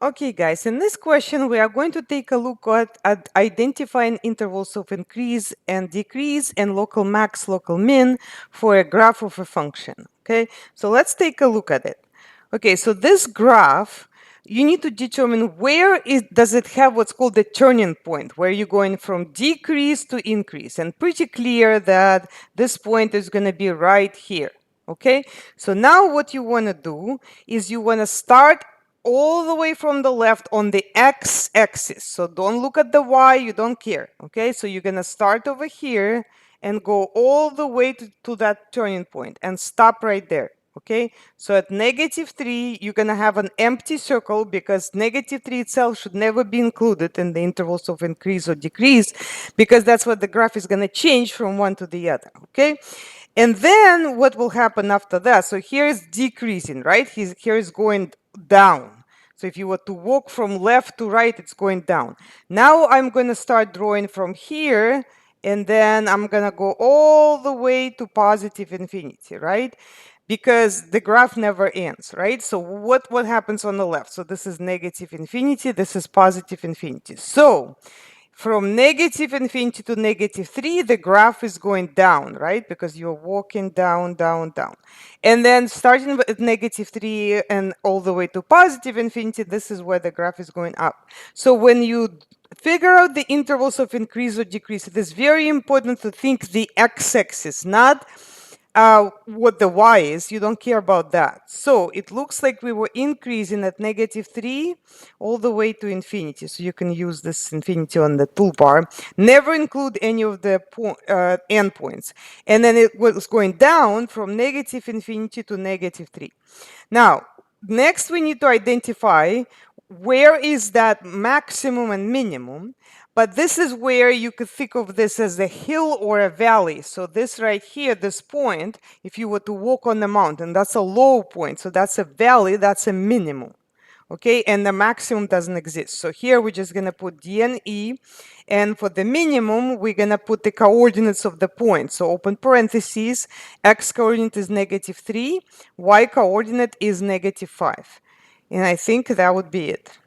Okay, guys, in this question, we are going to take a look at identifying intervals of increase and decrease and local max, local min for a graph of a function. Okay, so let's take a look at it. Okay, so this graph, you need to determine does it have what's called the turning point, where you're going from decrease to increase. And pretty clear that this point is going to be right here. Okay, so now what you want to do is you want to start all the way from the left on the x-axis. So don't look at the y, you don't care. Okay, so you're going to start over here and go all the way to that turning point and stop right there. Okay, so at -3, you're going to have an empty circle because -3 itself should never be included in the intervals of increase or decrease, because that's what the graph is going to change from one to the other. Okay, and then what will happen after that? So here is decreasing, right? Here is going down. So if you were to walk from left to right, it's going down. Now I'm going to start drawing from here, and then I'm going to go all the way to positive infinity, right? Because the graph never ends, right? So what happens on the left? So this is negative infinity, this is positive infinity. So from negative infinity to -3, the graph is going down, right? Because you're walking down, down, down. And then starting at -3 and all the way to positive infinity, this is where the graph is going up. So when you figure out the intervals of increase or decrease, it is very important to think the x-axis, not what the y is. You don't care about that. So it looks like we were increasing at -3 all the way to infinity. So you can use this infinity on the toolbar. Never include any of the endpoints. And then it was going down from negative infinity to -3. Now, next we need to identify where is that maximum and minimum. But this is where you could think of this as a hill or a valley. So this right here, this point, if you were to walk on the mountain, that's a low point. So that's a valley, that's a minimum. Okay, and the maximum doesn't exist. So here we're just going to put D and E. And for the minimum, we're going to put the coordinates of the point. So open parentheses, x coordinate is -3, y coordinate is -5. And I think that would be it.